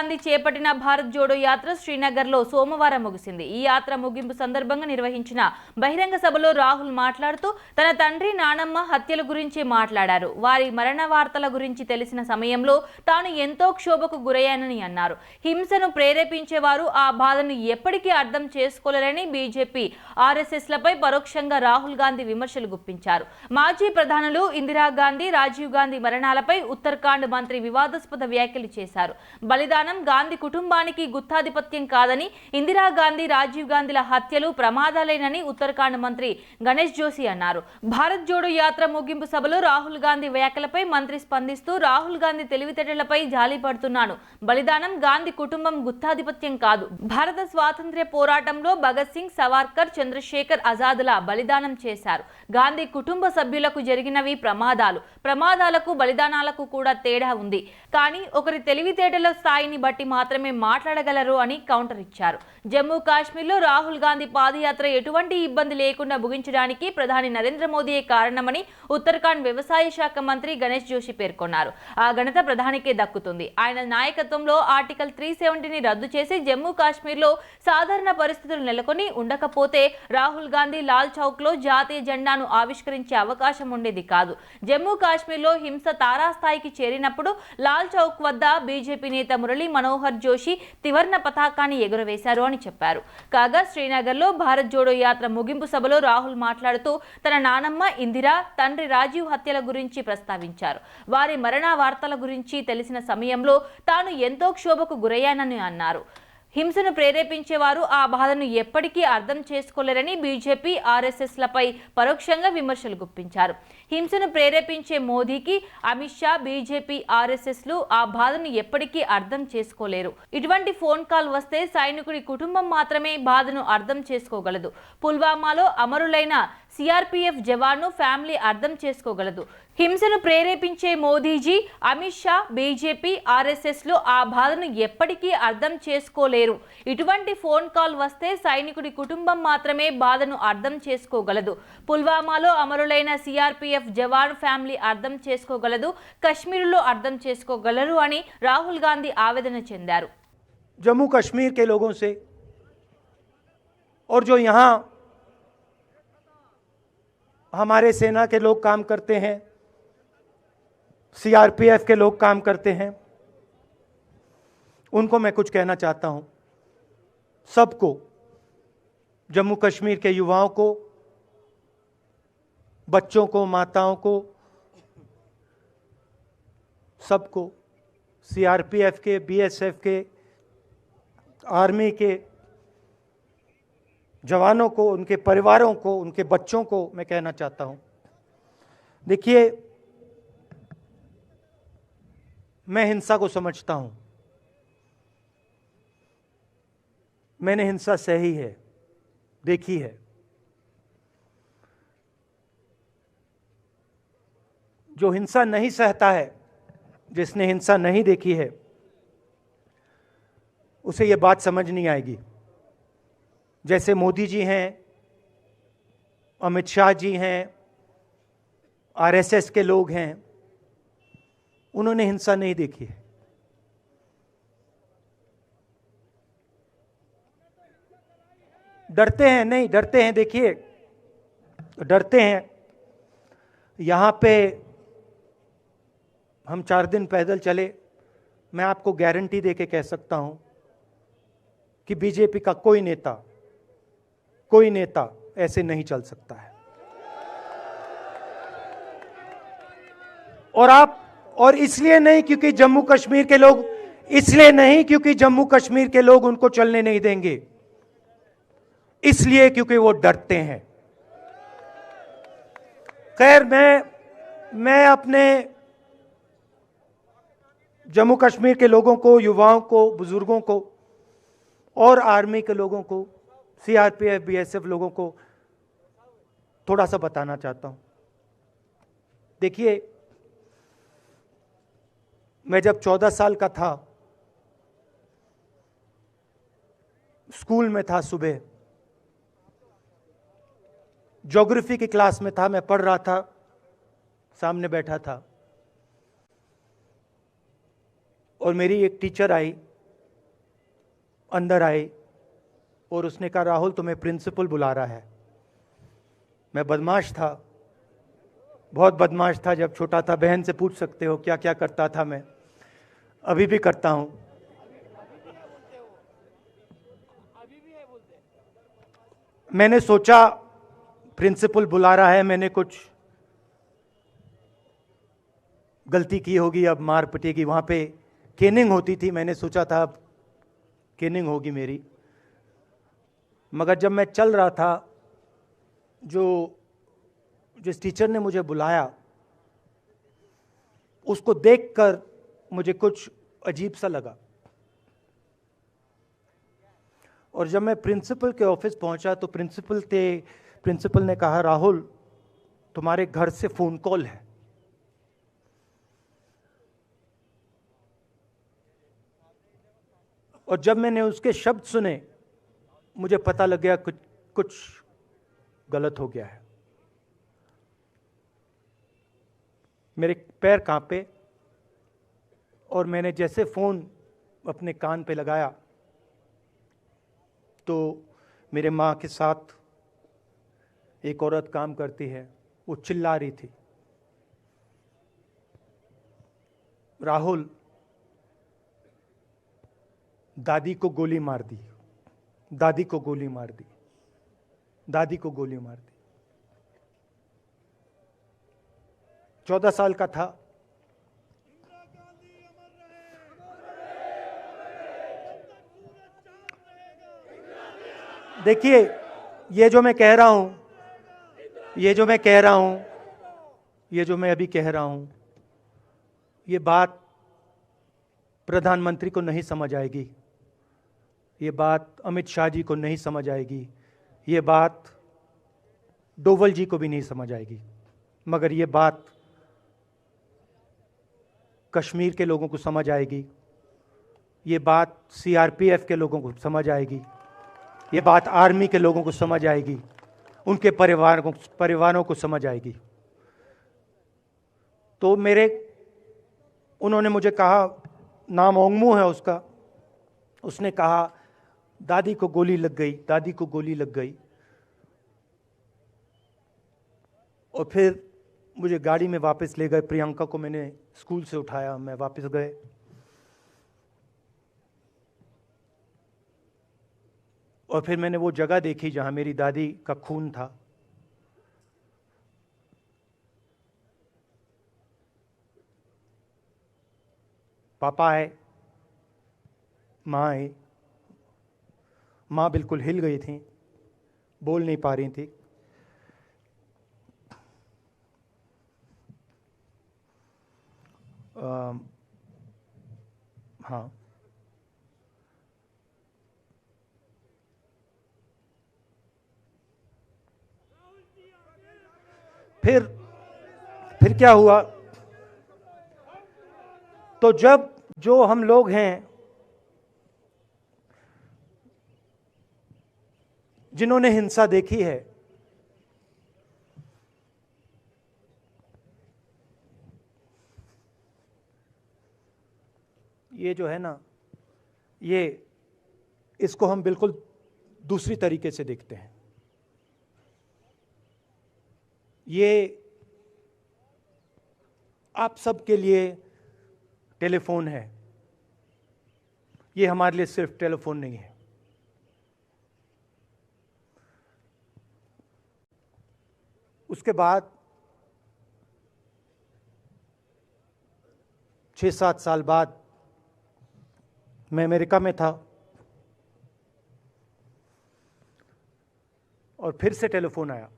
గాంధీ చేపట్టిన భారత్ జోడో యాత్ర శ్రీనగర్లో సోమవారం ముగిసింది. ఈ యాత్ర ముగింపు సందర్భంగా నిర్వహించిన బహిరంగ సభలో రాహుల్ మాట్లాడుతూ తన తండ్రి నానమ్మ హత్యల గురించి మాట్లాడారు. వారి మరణ వార్తల గురించి తెలిసిన సమయంలో తాను ఎంతో క్షోభకు గురయ్యానని అన్నారు. హింసను ప్రేరేపించేవారు ఆ బాధను ఎప్పటికీ అర్థం చేసుకోలేరని బీజేపీ ఆర్ఎస్ఎస్లపై పరోక్షంగా రాహుల్ గాంధీ విమర్శలు గుప్పించారు. మాజీ ప్రధానులు ఇందిరాగాంధీ, రాజీవ్ గాంధీ మరణాలపై ఉత్తరాఖండ్ మంత్రి వివాదాస్పద వ్యాఖ్యలు చేశారు. బలిదానం గాంధీ కుటుంబానికి గుత్తాధిపత్యం కాదని, ఇందిరాగాంధీ, రాజీవ్ గాంధీల హత్యలు ప్రమాదాలేనని ఉత్తరాఖండ్ మంత్రి గణేష్ జోషి అన్నారు. భారత్ జోడో యాత్ర ముగింపు సభలో రాహుల్ గాంధీ వ్యాఖ్యలపై మంత్రి స్పందిస్తూ రాహుల్ గాంధీ తెలివితేటలపై జాలి పడుతున్నాను. బలిదానం గాంధీ కుటుంబం గుత్తాధిపత్యం కాదు. భారత స్వాతంత్ర్య పోరాటంలో భగత్ సింగ్, సవర్కర్, చంద్రశేఖర్ ఆజాద్ల బలిదానం చేశారు. గాంధీ కుటుంబ సభ్యులకు జరిగినవి ప్రమాదాలకు బలిదానాలకు కూడా తేడా ఉంది. కానీ ఒకరి తెలివితేటల స్థాయిని బట్టి మాత్రమే మాట్లాడగలరు అని కౌంటర్ ఇచ్చారు. జమ్మూ కాశ్మీర్లో రాహుల్ గాంధీ పాదయాత్ర ఎటువంటి ఇబ్బంది లేకుండా ముగించడానికి ప్రధాని నరేంద్ర మోదీయే కారణమని ఉత్తరాఖండ్ వ్యవసాయ శాఖ మంత్రి గణేష్ జోషి పేర్కొన్నారు. ఆ ఘనత ప్రధానికే దక్కుతుంది. ఆయన నాయకత్వంలో ఆర్టికల్ 370ని రద్దు చేసి జమ్మూ కాశ్మీర్లో సాధారణ పరిస్థితులు నెలకొని ఉండకపోతే రాహుల్ గాంధీ లాల్ చౌక్ లో జాతీయ జెండాను ఆవిష్కరించే అవకాశం ఉండేది కాదు. జమ్మూ కాశ్మీర్లో హింస తారాస్థాయికి చేరినప్పుడు లాల్ చౌక్ వద్ద బీజేపీ నేత మురళీ మనోహర్ జోషి త్రివర్ణ పతాకాన్ని ఎగురవేశారు అని చెప్పారు. కాగా శ్రీనగర్లో భారత్ జోడో యాత్ర ముగింపు సభలో రాహుల్ మాట్లాడుతూ తన నానమ్మ ఇందిరా, తండ్రి రాజీవ్ హత్యల గురించి ప్రస్తావించారు. వారి మరణ వార్తల గురించి తెలిసిన సమయంలో తాను ఎంతో క్షోభకు గురయ్యానని అన్నారు. హింసను ప్రేరేపించేవారు ఆ బాధను ఎప్పటికీ అర్థం చేసుకోలేరని బీజేపీ ఆర్ఎస్ఎస్లపై పరోక్షంగా విమర్శలు గుప్పించారు. హింసను ప్రేరేపించే మోదీకి అమిత్ షా, బీజేపీ ఆర్ఎస్ఎస్లు ఆ బాధను ఎప్పటికీ అర్థం చేసుకోలేరు. ఇటువంటి ఫోన్ కాల్ వస్తే సైనికుడి కుటుంబం మాత్రమే బాధను అర్థం చేసుకోగలదు. పుల్వామాలో అమరులైన సిఆర్పీఎఫ్ జవాన్ను ఫ్యామిలీ అర్థం చేసుకోగలదు. హింసను ప్రేరేపించే మోదీజీ, అమిత్ షా, బీజేపీ ఆర్ఎస్ఎస్లు ఆ బాధను ఎప్పటికీ అర్థం చేసుకోలేరు. ఇటువంటి ఫోన్ కాల్ వస్తే సైనికుడి కుటుంబం మాత్రమే బాధను అర్థం చేసుకోగలదు. పుల్వామాలో అమరులైన సిఆర్పీఎఫ్ జవాన్ ఫ్యామిలీ అర్థం చేసుకోగలదు. కశ్మీర్లో అర్థం చేసుకోగలరు అని రాహుల్ గాంధీ ఆవేదన చెందారు. जम्मू कश्मीर के लोगों से और जो यहाँ हमारे सेना के लोग काम करते हैं, सीआरपीएफ के लोग काम करते हैं, उनको मैं कुछ कहना चाहता हूं. सबको, जम्मू कश्मीर के युवाओं को, बच्चों को, माताओं को, सबको, सीआरपीएफ के, बीएसएफ के, आर्मी के जवानों को, उनके परिवारों को, उनके बच्चों को मैं कहना चाहता हूं. देखिए, मैं हिंसा को समझता हूं. मैंने हिंसा सही है, देखी है. जो हिंसा नहीं सहता है, जिसने हिंसा नहीं देखी है, उसे यह बात समझ नहीं आएगी. जैसे मोदी जी हैं, अमित शाह जी हैं, आरएसएस के लोग हैं, उन्होंने हिंसा नहीं देखी है. डरते हैं, नहीं डरते हैं. देखिए, डरते हैं. यहां पे हम 4 दिन पैदल चले. मैं आपको गारंटी देके कह सकता हूं कि बीजेपी का कोई नेता ऐसे नहीं चल सकता है. और इसलिए नहीं क्योंकि जम्मू कश्मीर के लोग, इसलिए नहीं क्योंकि जम्मू कश्मीर के लोग उनको चलने नहीं देंगे, इसलिए क्योंकि वो डरते हैं. खैर, मैं अपने जम्मू कश्मीर के लोगों को, युवाओं को, बुजुर्गों को और आर्मी के लोगों को, सीआरपीएफ, बीएसएफ लोगों को थोड़ा सा बताना चाहता हूं. देखिए, मैं जब 14 साल का था, स्कूल में था, सुबह ज्योग्राफी की क्लास में था, मैं पढ़ रहा था, सामने बैठा था और मेरी एक टीचर आई अंदर आए और उसने कहा, राहुल तुम्हें प्रिंसिपल बुला रहा है। मैं बदमाश था, बहुत बदमाश था जब छोटा था। बहन से पूछ सकते हो क्या क्या करता था मैं, अभी भी करता हूं। मैंने सोचा प्रिंसिपल बुला रहा है, मैंने कुछ गलती की होगी, अब मार पिटेगी। वहां पे केनिंग होती थी, मैंने सोचा था अब केनिंग होगी मेरी। मगर जब मैं चल रहा था, जिस टीचर ने मुझे बुलाया उसको देखकर मुझे कुछ अजीब सा लगा। और जब मैं प्रिंसिपल के ऑफिस पहुंचा तो प्रिंसिपल ने कहा, राहुल तुम्हारे घर से फोन कॉल है। और जब मैंने उसके शब्द सुने मुझे पता लग गया कुछ गलत हो गया है। मेरे पैर कांपे और मैंने जैसे फोन अपने कान पे लगाया तो मेरे मां के साथ एक औरत काम करती है, वो चिल्ला रही थी, राहुल दादी को गोली मार दी, दादी को गोली मार दी, दादी को गोली मार दी। 14 साल का था। देखिए, ये जो मैं कह रहा हूं, ये जो मैं अभी कह रहा हूं, ये बात प्रधानमंत्री को नहीं समझ आएगी, ये बात अमित शाह जी को नहीं समझ आएगी, ये बात डोवल जी को भी नहीं समझ आएगी, मगर ये बात कश्मीर के लोगों को समझ आएगी, ये बात सीआरपीएफ के लोगों को समझ आएगी, ये बात आर्मी के लोगों को समझ आएगी, उनके परिवारों को समझ आएगी। तो उन्होंने मुझे कहा, नाम ओंगमू है उसका, उसने कहा दादी को गोली लग गई, दादी को गोली लग गई। और फिर मुझे गाड़ी में वापस ले गए, प्रियंका को मैंने स्कूल से उठाया, मैं वापस गए। और फिर मैंने वो जगह देखी जहां मेरी दादी का खून था। पापा आए, माँ आई। माँ बिल्कुल हिल गई थी, बोल नहीं पा रही थी। हाँ, फिर क्या हुआ, तो जो हम लोग हैं जिन्होंने हिंसा देखी है, ये जो है ना, इसको हम बिल्कुल दूसरी तरीके से देखते हैं। ये आप सबके लिए टेलीफोन है, ये हमारे लिए सिर्फ टेलीफोन नहीं है। उसके बाद 6-7 साल बाद मैं अमेरिका में था और फिर से टेलीफोन आया।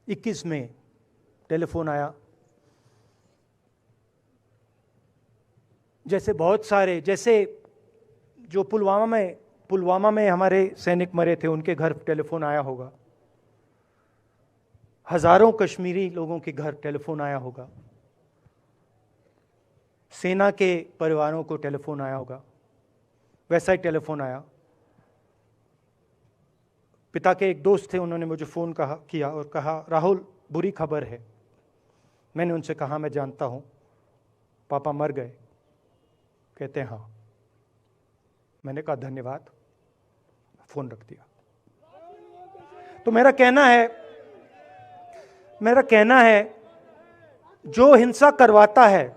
21 में टेलीफोन आया। जैसे बहुत सारे, जैसे जो पुलवामा में हमारे सैनिक मरे थे, उनके घर टेलीफोन आया होगा। हजारों कश्मीरी लोगों के घर टेलीफोन आया होगा। सेना के परिवारों को टेलीफोन आया होगा। वैसा ही टेलीफोन आया। पिता के एक दोस्त थे, उन्होंने मुझे फ़ोन किया और कहा, राहुल बुरी खबर है। मैंने उनसे कहा, मैं जानता हूँ, पापा मर गए। कहते हैं हाँ। मैंने कहा धन्यवाद, फोन रख दिया। तो मेरा कहना है जो हिंसा करवाता है,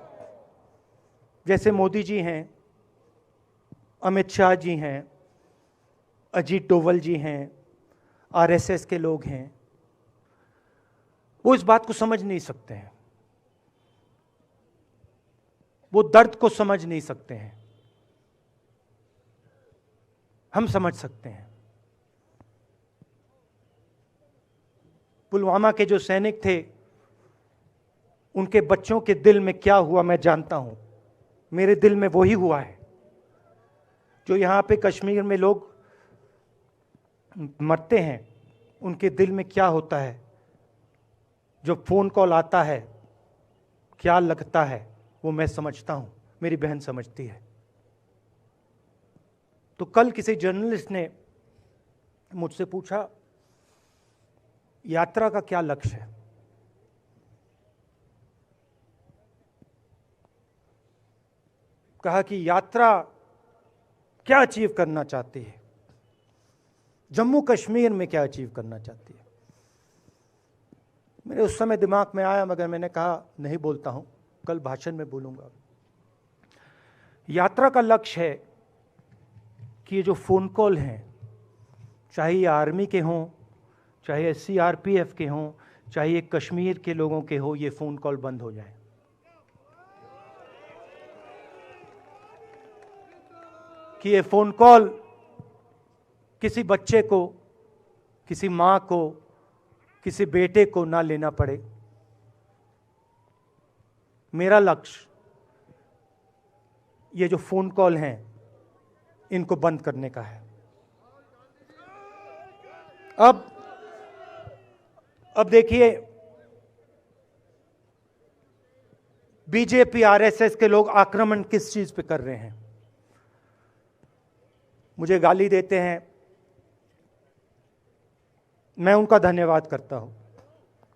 जैसे मोदी जी हैं, अमित शाह जी हैं, अजीत डोवल जी हैं, आरएसएस के लोग हैं, वो इस बात को समझ नहीं सकते हैं, वो दर्द को समझ नहीं सकते हैं। हम समझ सकते हैं। पुलवामा के जो सैनिक थे, उनके बच्चों के दिल में क्या हुआ मैं जानता हूं। मेरे दिल में वही हुआ है जो यहां पे कश्मीर में लोग मरते हैं, उनके दिल में क्या होता है। जो फोन कॉल आता है क्या लगता है, वो मैं समझता हूं, मेरी बहन समझती है। तो कल किसी जर्नलिस्ट ने मुझसे पूछा यात्रा का क्या लक्ष्य है। कहा कि यात्रा क्या अचीव करना चाहती है, जम्मू कश्मीर में क्या अचीव करना चाहती है। मेरे उस समय दिमाग में आया, मगर मैंने कहा नहीं बोलता हूं, कल भाषण में बोलूंगा। यात्रा का लक्ष्य है कि ये जो फोन कॉल हैं, चाहे ये आर्मी के हों, चाहे सीआरपीएफ के हों, चाहे ये कश्मीर के लोगों के हो, ये फोन कॉल बंद हो जाए। कि ये फोन कॉल किसी बच्चे को, किसी मां को, किसी बेटे को ना लेना पड़े। मेरा लक्ष्य ये जो फोन कॉल हैं, इनको बंद करने का है। अब देखिए, बीजेपी आरएसएस के लोग आक्रमण किस चीज पे कर रहे हैं। मुझे गाली देते हैं, मैं उनका धन्यवाद करता हूं,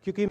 क्योंकि